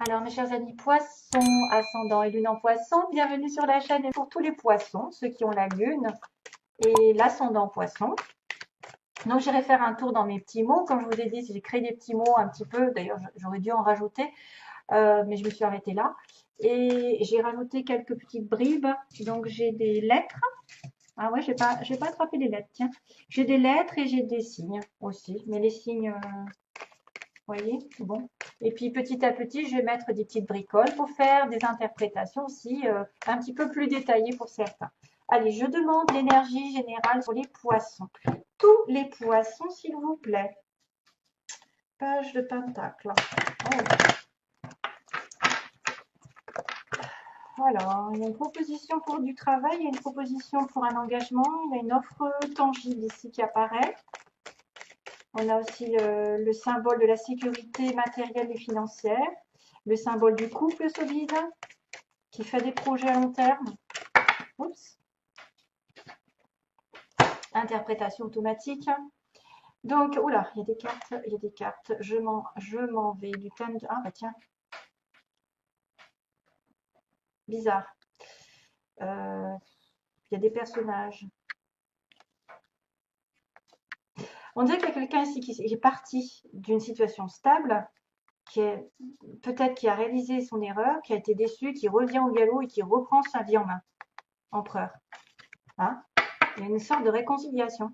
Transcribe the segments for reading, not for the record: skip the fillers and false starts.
Alors, mes chers amis poissons, ascendant et lune en poisson, bienvenue sur la chaîne et pour tous les poissons, ceux qui ont la lune et l'ascendant poisson. Donc, j'irai faire un tour dans mes petits mots. Comme je vous ai dit, j'ai créé des petits mots un petit peu. D'ailleurs, j'aurais dû en rajouter, mais je me suis arrêtée là. Et j'ai rajouté quelques petites bribes. Donc, j'ai des lettres. Ah ouais, j'ai pas attrapé les lettres, tiens. J'ai des lettres et j'ai des signes aussi. Mais les signes, vous voyez, bon. Et puis petit à petit, je vais mettre des petites bricoles pour faire des interprétations aussi un petit peu plus détaillées pour certains. Allez, je demande l'énergie générale pour les poissons. Tous les poissons, s'il vous plaît. Page de pentacle. Oh. Alors, il y a une proposition pour du travail, il y a une proposition pour un engagement, il y a une offre tangible ici qui apparaît. On a aussi le symbole de la sécurité matérielle et financière, le symbole du couple solide qui fait des projets à long terme. Oups. Interprétation automatique. Donc, oula, il y a des cartes, il y a des cartes. Je m'en vais du thème de... Ah, bah tiens. Bizarre. Il y a des personnages. On dirait qu'il y a quelqu'un ici qui est parti d'une situation stable, qui est peut-être qui a réalisé son erreur, qui a été déçu, qui revient au galop et qui reprend sa vie en main. Empereur. Hein? Il y a une sorte de réconciliation.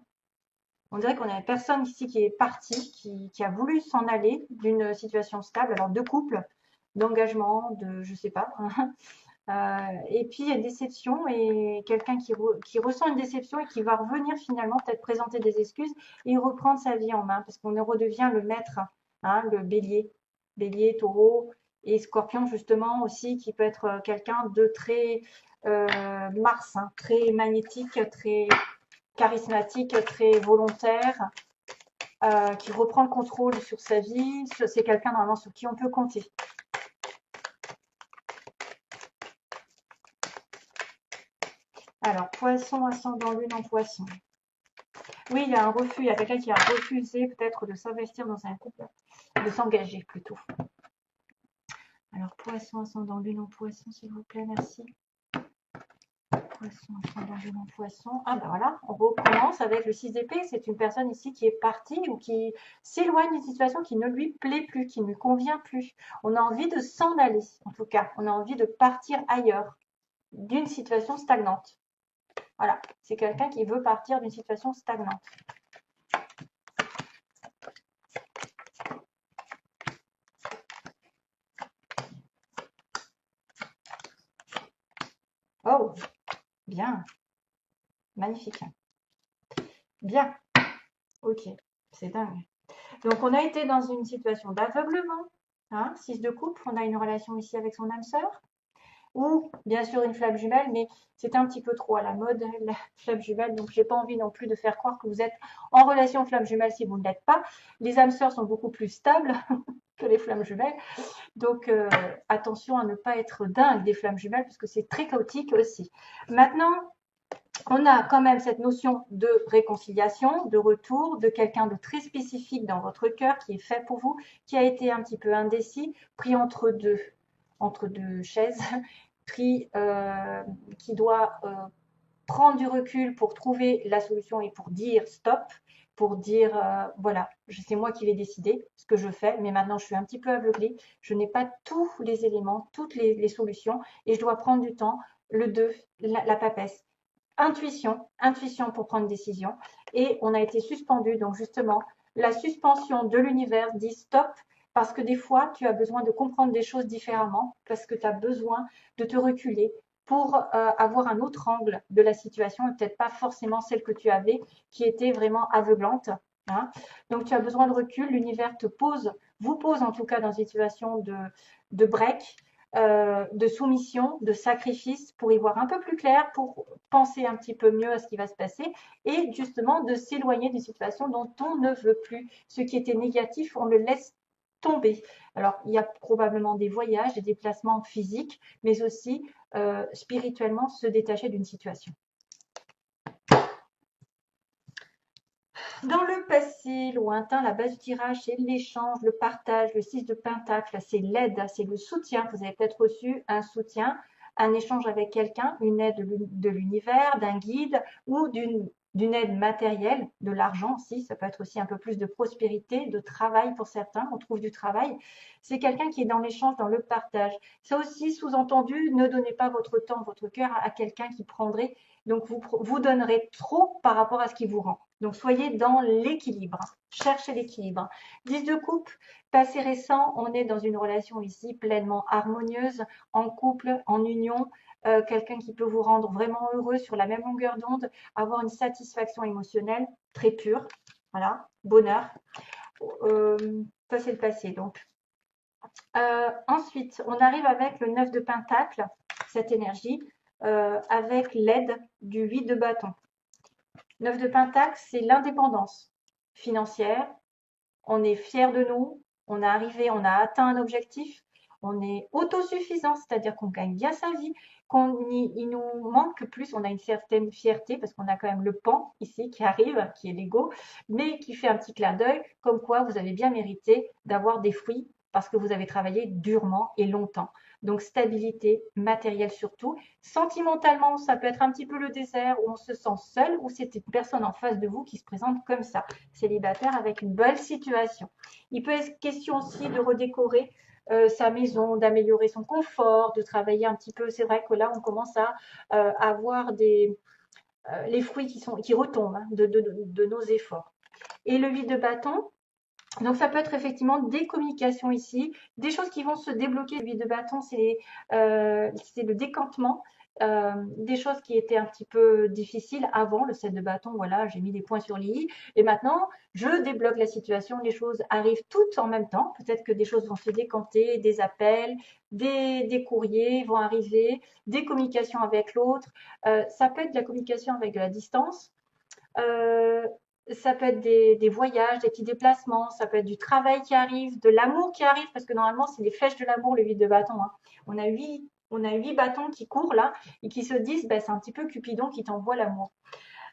On dirait qu'on a une personne ici qui est partie, qui a voulu s'en aller d'une situation stable, alors de couple, d'engagement, de je sais pas. Et puis il y a une déception et quelqu'un qui ressent une déception et qui va revenir finalement peut-être présenter des excuses et reprendre sa vie en main parce qu'on redevient le maître, hein, le bélier, bélier, taureau et scorpion justement aussi qui peut être quelqu'un de très Mars, hein, très magnétique, très charismatique, très volontaire, qui reprend le contrôle sur sa vie. C'est quelqu'un normalement sur qui on peut compter. Alors, poisson, ascendant, lune en poisson. Oui, il y a un refus, il y a quelqu'un qui a refusé peut-être de s'investir dans un couple, de s'engager plutôt. Alors, poisson, ascendant, lune en poisson, s'il vous plaît, merci. Poisson, ascendant, lune en poisson. Ah ben voilà, on recommence avec le 6 d'épée. C'est une personne ici qui est partie ou qui s'éloigne d'une situation qui ne lui plaît plus, qui ne lui convient plus. On a envie de s'en aller, en tout cas. On a envie de partir ailleurs, d'une situation stagnante. Voilà, c'est quelqu'un qui veut partir d'une situation stagnante. Oh, bien, magnifique. Bien, ok, c'est dingue. Donc, on a été dans une situation d'aveuglement. Hein, 6 de coupe, on a une relation ici avec son âme sœur. Ou bien sûr une flamme jumelle, mais c'est un petit peu trop à la mode, la flamme jumelle, donc j'ai pas envie non plus de faire croire que vous êtes en relation flamme jumelle si vous ne l'êtes pas. Les âmes sœurs sont beaucoup plus stables que les flammes jumelles, donc attention à ne pas être dingue des flammes jumelles, parce que c'est très chaotique aussi. Maintenant, on a quand même cette notion de réconciliation, de retour, de quelqu'un de très spécifique dans votre cœur qui est fait pour vous, qui a été un petit peu indécis, pris entre deux chaises, pris, qui doit prendre du recul pour trouver la solution et pour dire stop, pour dire voilà, c'est moi qui vais décider ce que je fais, mais maintenant je suis un petit peu aveuglée, je n'ai pas tous les éléments, toutes les solutions et je dois prendre du temps, le 2, la papesse. Intuition pour prendre une décision. Et on a été suspendu. Donc justement, la suspension de l'univers dit stop parce que des fois, tu as besoin de comprendre des choses différemment, parce que tu as besoin de te reculer pour avoir un autre angle de la situation et peut-être pas forcément celle que tu avais qui était vraiment aveuglante. Hein. Donc tu as besoin de recul, l'univers te pose, vous pose en tout cas dans une situation de break, de soumission, de sacrifice pour y voir un peu plus clair, pour penser un petit peu mieux à ce qui va se passer et justement de s'éloigner d'une situation dont on ne veut plus. Ce qui était négatif, on le laisse tomber. Alors, il y a probablement des voyages, des déplacements physiques, mais aussi spirituellement se détacher d'une situation. Dans le passé lointain, la base du tirage, c'est l'échange, le partage. Le 6 de Pentacle, c'est l'aide, c'est le soutien. Vous avez peut-être reçu un soutien, un échange avec quelqu'un, une aide de l'univers, d'un guide ou d'une aide matérielle, de l'argent aussi. Ça peut être aussi un peu plus de prospérité, de travail pour certains. On trouve du travail. C'est quelqu'un qui est dans l'échange, dans le partage. Ça aussi, sous-entendu, ne donnez pas votre temps, votre cœur à quelqu'un qui prendrait. Donc, vous donnerez trop par rapport à ce qui vous rend. Donc, soyez dans l'équilibre. Cherchez l'équilibre. 10 de coupe, passé récent, on est dans une relation ici pleinement harmonieuse, en couple, en union, quelqu'un qui peut vous rendre vraiment heureux sur la même longueur d'onde, avoir une satisfaction émotionnelle très pure. Voilà, bonheur. Ça, c'est le passé. Donc, ensuite, on arrive avec le 9 de Pentacle, cette énergie, avec l'aide du 8 de bâton. 9 de Pentacle, c'est l'indépendance financière. On est fier de nous, on a arrivé, on a atteint un objectif, on est autosuffisant, c'est-à-dire qu'on gagne bien sa vie, il nous manque plus, on a une certaine fierté parce qu'on a quand même le pan ici qui arrive, qui est l'ego, mais qui fait un petit clin d'œil, comme quoi vous avez bien mérité d'avoir des fruits parce que vous avez travaillé durement et longtemps. Donc stabilité matérielle surtout. Sentimentalement, ça peut être un petit peu le désert où on se sent seul ou c'est une personne en face de vous qui se présente comme ça, célibataire avec une belle situation. Il peut être question aussi de redécorer sa maison, d'améliorer son confort, de travailler un petit peu. C'est vrai que là, on commence à avoir les fruits qui retombent hein, de nos efforts. Et le 8 de bâton, donc ça peut être effectivement des communications ici, des choses qui vont se débloquer. Le 8 de bâton, c'est le décantement. Des choses qui étaient un petit peu difficiles avant le 7 de bâton, voilà, j'ai mis des points sur les i et maintenant je débloque la situation, les choses arrivent toutes en même temps, peut-être que des choses vont se décanter, des appels, des courriers vont arriver, des communications avec l'autre, ça peut être de la communication avec de la distance, euh, ça peut être des voyages, des petits déplacements, ça peut être du travail qui arrive, de l'amour qui arrive, parce que normalement, c'est les flèches de l'amour, le 8 de bâton. Hein. On a 8 bâtons qui courent là et qui se disent, ben, c'est un petit peu Cupidon qui t'envoie l'amour.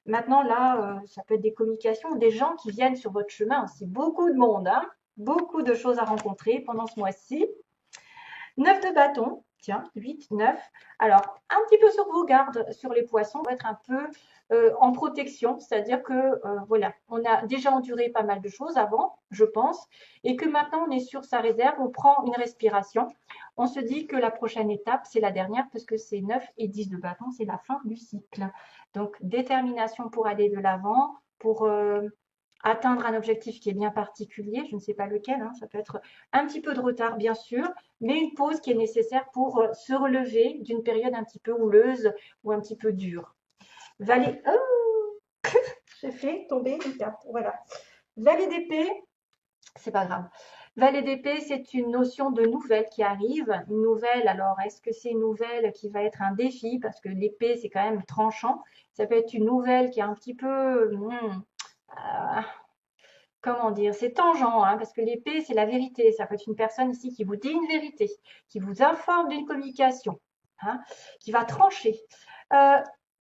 Maintenant, là, ça peut être des communications, des gens qui viennent sur votre chemin aussi. Beaucoup de monde, hein, beaucoup de choses à rencontrer pendant ce mois-ci. 9 de bâton, tiens, 8, 9. Alors, un petit peu sur vos gardes sur les poissons, on va être un peu en protection, c'est-à-dire que voilà, on a déjà enduré pas mal de choses avant, je pense, et que maintenant on est sur sa réserve, on prend une respiration, on se dit que la prochaine étape, c'est la dernière, parce que c'est 9 et 10 de bâton, c'est la fin du cycle. Donc, détermination pour aller de l'avant, pour atteindre un objectif qui est bien particulier, je ne sais pas lequel, hein, ça peut être un petit peu de retard bien sûr, mais une pause qui est nécessaire pour se relever d'une période un petit peu houleuse ou un petit peu dure. Valet, oh, j'ai fait tomber une carte, voilà. Valet d'épée, c'est pas grave. Valet d'épée, c'est une notion de nouvelle qui arrive. Une nouvelle, alors est-ce que c'est une nouvelle qui va être un défi? Parce que l'épée, c'est quand même tranchant. Ça peut être une nouvelle qui est un petit peu comment dire, c'est tangent, hein, parce que l'épée, c'est la vérité. Ça peut être une personne ici qui vous dit une vérité, qui vous informe d'une communication, hein, qui va trancher. Euh,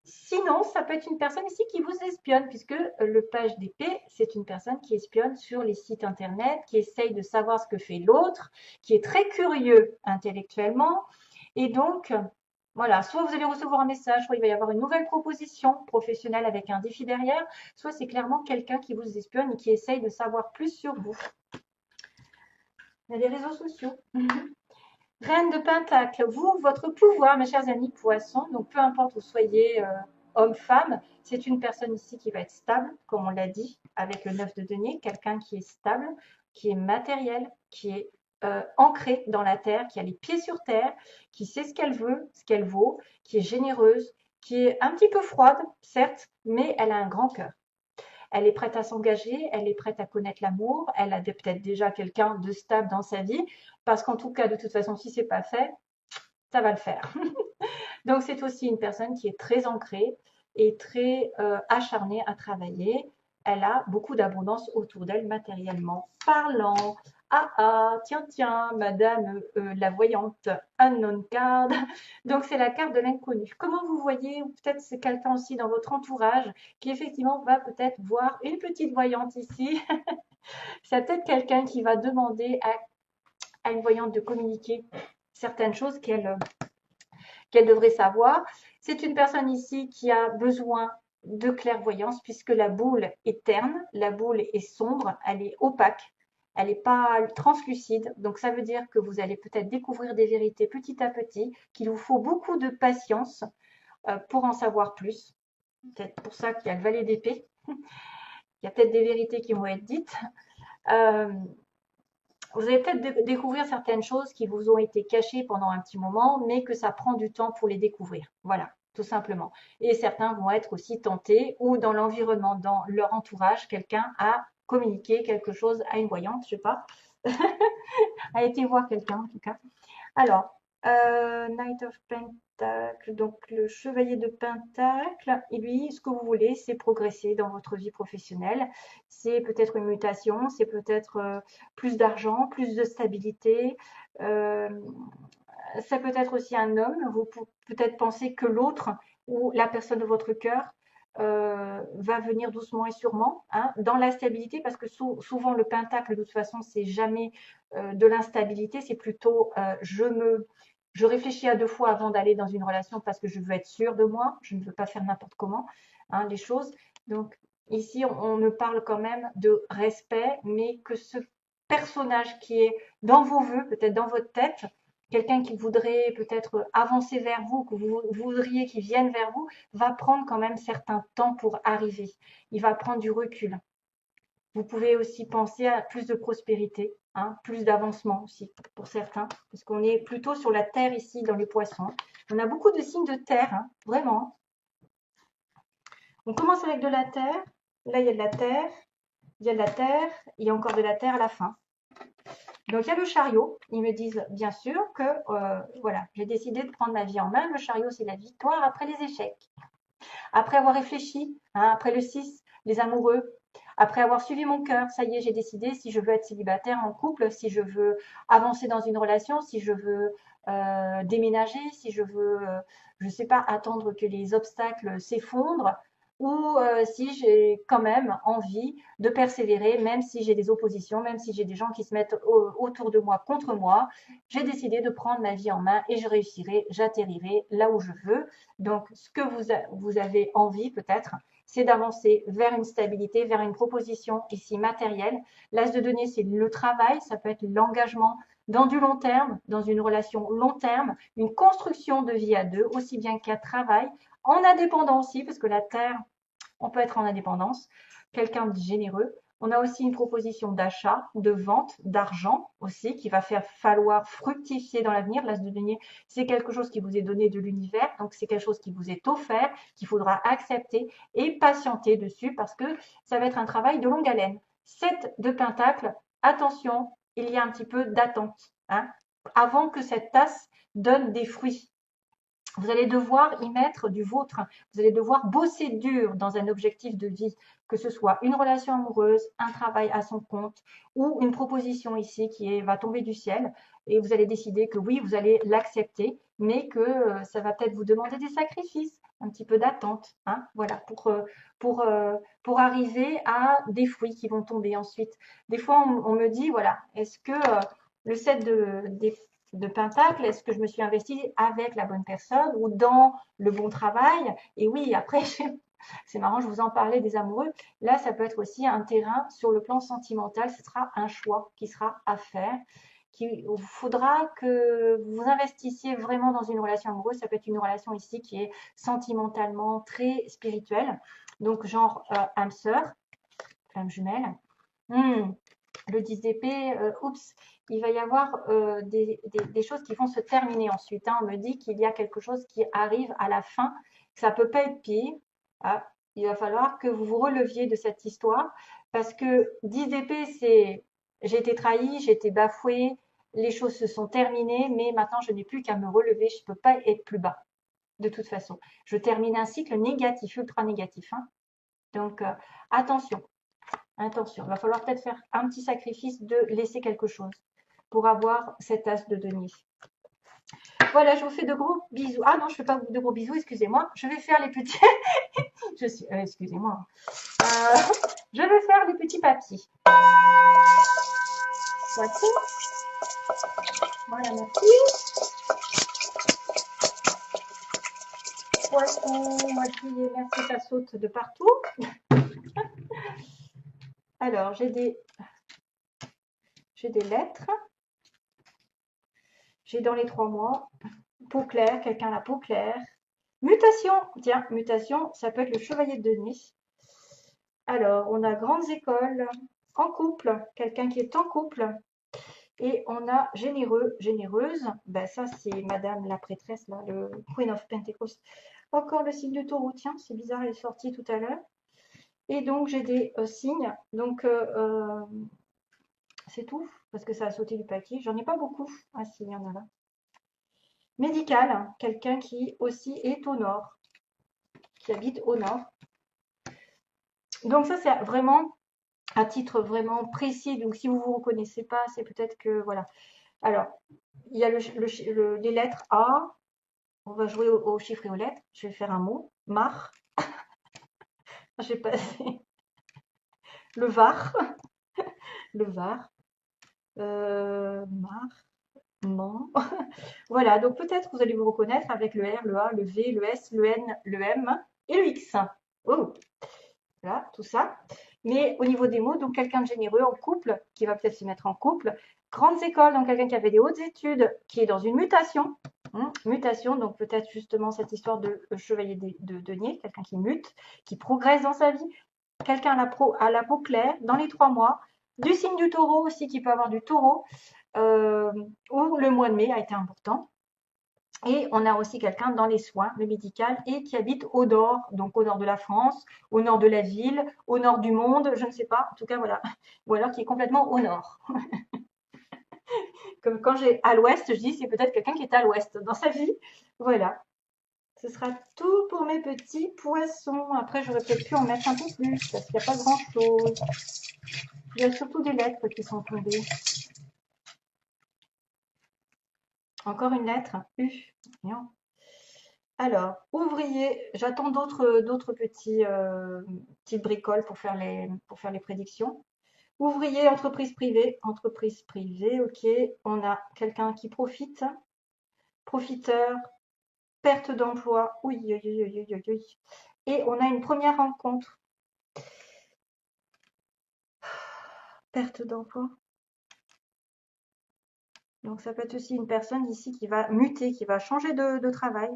Sinon, ça peut être une personne ici qui vous espionne, puisque le page d'épée, c'est une personne qui espionne sur les sites internet, qui essaye de savoir ce que fait l'autre, qui est très curieux intellectuellement, et donc voilà, soit vous allez recevoir un message, soit il va y avoir une nouvelle proposition professionnelle avec un défi derrière, soit c'est clairement quelqu'un qui vous espionne et qui essaye de savoir plus sur vous. Il y a les réseaux sociaux. Reine de Pentacle, vous, votre pouvoir, mes chers amis poissons, donc peu importe où vous soyez homme, femme, c'est une personne ici qui va être stable, comme on l'a dit, avec le 9 de denier, quelqu'un qui est stable, qui est matériel, qui est ancrée dans la terre, qui a les pieds sur terre, qui sait ce qu'elle veut, ce qu'elle vaut, qui est généreuse, qui est un petit peu froide, certes, mais elle a un grand cœur. Elle est prête à s'engager, elle est prête à connaître l'amour, elle a peut-être déjà quelqu'un de stable dans sa vie, parce qu'en tout cas, de toute façon, si c'est pas fait, ça va le faire. Donc, c'est aussi une personne qui est très ancrée et très acharnée à travailler. Elle a beaucoup d'abondance autour d'elle matériellement parlant, tiens, tiens, madame la voyante, unknown card. Donc, c'est la carte de l'inconnu. Comment vous voyez, ou peut-être c'est quelqu'un aussi dans votre entourage qui effectivement va peut-être voir une petite voyante ici. C'est peut-être quelqu'un qui va demander à une voyante de communiquer certaines choses qu'elle devrait savoir. C'est une personne ici qui a besoin de clairvoyance puisque la boule est terne, la boule est sombre, elle est opaque, elle n'est pas translucide. Donc ça veut dire que vous allez peut-être découvrir des vérités petit à petit, qu'il vous faut beaucoup de patience pour en savoir plus. Peut-être pour ça qu'il y a le valet d'épée. Il y a peut-être des vérités qui vont être dites. Euh, vous allez peut-être découvrir certaines choses qui vous ont été cachées pendant un petit moment, mais que ça prend du temps pour les découvrir. Voilà, tout simplement. Et certains vont être aussi tentés ou dans l'environnement, dans leur entourage, quelqu'un a communiqué quelque chose à une voyante, je sais pas, a été voir quelqu'un en tout cas. Alors, Knight of Pentacle, donc le chevalier de Pentacle, et lui, ce que vous voulez, c'est progresser dans votre vie professionnelle. C'est peut-être une mutation, c'est peut-être plus d'argent, plus de stabilité. Euh, Ça peut être aussi un homme. Vous peut-être penser que l'autre ou la personne de votre cœur va venir doucement et sûrement hein, dans la stabilité, parce que souvent le pentacle, de toute façon, c'est jamais de l'instabilité, c'est plutôt je réfléchis à deux fois avant d'aller dans une relation parce que je veux être sûre de moi, je ne veux pas faire n'importe comment hein, les choses. Donc ici, on me parle quand même de respect, mais que ce personnage qui est dans vos vœux, peut-être dans votre tête, quelqu'un qui voudrait peut-être avancer vers vous, que vous voudriez qu'il vienne vers vous, va prendre quand même certain temps pour arriver. Il va prendre du recul. Vous pouvez aussi penser à plus de prospérité, hein, plus d'avancement aussi pour certains, parce qu'on est plutôt sur la terre ici dans les poissons. On a beaucoup de signes de terre, hein, vraiment. On commence avec de la terre. Là, il y a de la terre, il y a de la terre, il y a encore de la terre à la fin. Donc il y a le chariot. Ils me disent bien sûr que voilà, j'ai décidé de prendre ma vie en main. Le chariot, c'est la victoire après les échecs. Après avoir réfléchi, hein, après le 6, les amoureux, après avoir suivi mon cœur, ça y est, j'ai décidé si je veux être célibataire en couple, si je veux avancer dans une relation, si je veux déménager, si je veux, je ne sais pas, attendre que les obstacles s'effondrent, ou si j'ai quand même envie de persévérer, même si j'ai des oppositions, même si j'ai des gens qui se mettent autour de moi contre moi, j'ai décidé de prendre ma vie en main et je réussirai, j'atterrirai là où je veux. Donc, ce que vous avez envie peut-être, c'est d'avancer vers une stabilité, vers une proposition ici matérielle. L'as de denier, c'est le travail, ça peut être l'engagement dans du long terme, dans une relation long terme, une construction de vie à deux, aussi bien qu'un travail, en indépendant aussi, parce que la terre, on peut être en indépendance, quelqu'un de généreux. On a aussi une proposition d'achat, de vente, d'argent aussi, qui va faire falloir fructifier dans l'avenir. L'as de denier, c'est quelque chose qui vous est donné de l'univers, donc c'est quelque chose qui vous est offert, qu'il faudra accepter et patienter dessus parce que ça va être un travail de longue haleine. 7 de pentacle, attention, il y a un petit peu d'attente hein, avant que cette tasse donne des fruits. Vous allez devoir y mettre du vôtre. Vous allez devoir bosser dur dans un objectif de vie, que ce soit une relation amoureuse, un travail à son compte ou une proposition ici qui va tomber du ciel. Et vous allez décider que oui, vous allez l'accepter, mais que ça va peut-être vous demander des sacrifices, un petit peu d'attente, hein, voilà, pour arriver à des fruits qui vont tomber ensuite. Des fois, on me dit, voilà, est-ce que le set de Pentacle, est-ce que je me suis investie avec la bonne personne ou dans le bon travail? Et oui, après, c'est marrant, je vous en parlais des amoureux. Là, ça peut être aussi un terrain sur le plan sentimental. Ce sera un choix qui sera à faire. Il faudra que vous investissiez vraiment dans une relation amoureuse. Ça peut être une relation ici qui est sentimentalement très spirituelle. Donc, genre âme sœur, flamme jumelle. Le 10 d'épée, oups, il va y avoir des choses qui vont se terminer ensuite. Hein. On me dit qu'il y a quelque chose qui arrive à la fin, que ça ne peut pas être pire. Ah, il va falloir que vous vous releviez de cette histoire parce que 10 d'épée, c'est j'ai été trahi, j'ai été bafoué, les choses se sont terminées, mais maintenant je n'ai plus qu'à me relever, je ne peux pas être plus bas de toute façon. Je termine un cycle négatif, ultra négatif. Hein. Donc attention. Intention. Il va falloir peut-être faire un petit sacrifice de laisser quelque chose pour avoir cet as de denier. Voilà, je vous fais de gros bisous. Ah non, je ne fais pas de gros bisous, excusez-moi. Je vais faire les petits... excusez-moi. Je vais faire les petits papiers. Voici. Voilà, merci. Poisson, moitié, merci, ça saute de partout. Alors, j'ai des lettres. J'ai dans les 3 mois. Peau claire, quelqu'un a la peau claire. Mutation, tiens, mutation, ça peut être le chevalier de denier. Alors, on a grandes écoles, en couple, quelqu'un qui est en couple. Et on a généreux, généreuse. Ben ça, c'est Madame la prêtresse, là, le Queen of Pentecost. Encore le signe du taureau, tiens, c'est bizarre, elle est sortie tout à l'heure. Et donc, j'ai des signes. Donc, c'est tout, parce que ça a sauté du paquet. J'en ai pas beaucoup. Ah si, il y en a là. Médical, quelqu'un qui aussi est au nord, qui habite au nord. Donc ça, c'est vraiment à titre vraiment précis. Donc si vous ne vous reconnaissez pas, c'est peut-être que, voilà. Alors, il y a les lettres A. On va jouer aux chiffres et aux lettres. Je vais faire un mot. Mar. J'ai passé. Le Var. Le Var. Mar. Man. Voilà, donc peut-être vous allez vous reconnaître avec le R, le A, le V, le S, le N, le M et le X. Oh, voilà, tout ça. Mais au niveau des mots, donc quelqu'un de généreux en couple, qui va peut-être se mettre en couple. Grandes écoles, donc quelqu'un qui avait des hautes études, qui est dans une mutation. Mutation, donc peut-être justement cette histoire de chevalier de denier, quelqu'un qui mute, qui progresse dans sa vie. Quelqu'un à la peau claire, dans les 3 mois. Du signe du taureau aussi, qui peut avoir du taureau. Où le mois de mai a été important. Et on a aussi quelqu'un dans les soins, le médical, et qui habite au nord, donc au nord de la France, au nord de la ville, au nord du monde, je ne sais pas, en tout cas voilà. Ou alors qui est complètement au nord. Comme quand j'ai à l'ouest, je dis c'est peut-être quelqu'un qui est à l'ouest dans sa vie. Voilà. Ce sera tout pour mes petits poissons. Après, j'aurais peut-être pu en mettre un peu plus, parce qu'il n'y a pas grand-chose. Il y a surtout des lettres qui sont tombées. Encore une lettre. U. Non. Alors, ouvrier, j'attends d'autres petites bricoles pour faire les prédictions. Ouvrier, entreprise privée, ok. On a quelqu'un qui profite, profiteur, perte d'emploi, oui, oui, oui, oui, oui, oui. Et on a une première rencontre. Perte d'emploi. Donc ça peut être aussi une personne ici qui va muter, qui va changer de travail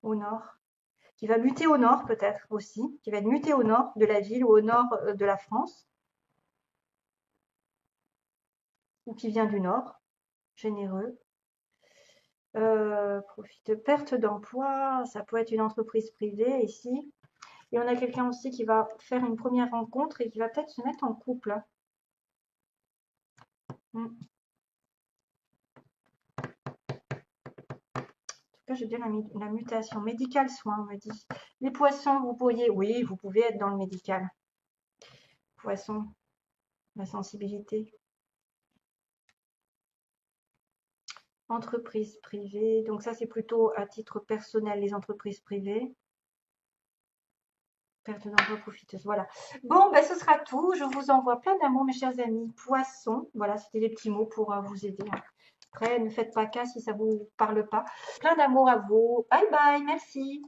au nord. Qui va muter au nord peut-être aussi, qui va être muté au nord de la ville ou au nord de la France, ou qui vient du nord, généreux. Profite, perte d'emploi, ça peut être une entreprise privée ici. Et on a quelqu'un aussi qui va faire une première rencontre et qui va peut-être se mettre en couple. En tout cas, j'ai bien la mutation. Médical soin, on me dit. Les poissons, vous pourriez, oui, vous pouvez être dans le médical. Poisson, la sensibilité. Entreprise privée, donc ça c'est plutôt à titre personnel, les entreprises privées. Perte d'emploi profiteuse, voilà. Bon, ben ce sera tout. Je vous envoie plein d'amour, mes chers amis. Poissons, voilà, c'était des petits mots pour vous aider. Après, ne faites pas cas si ça ne vous parle pas. Plein d'amour à vous. Bye bye, merci.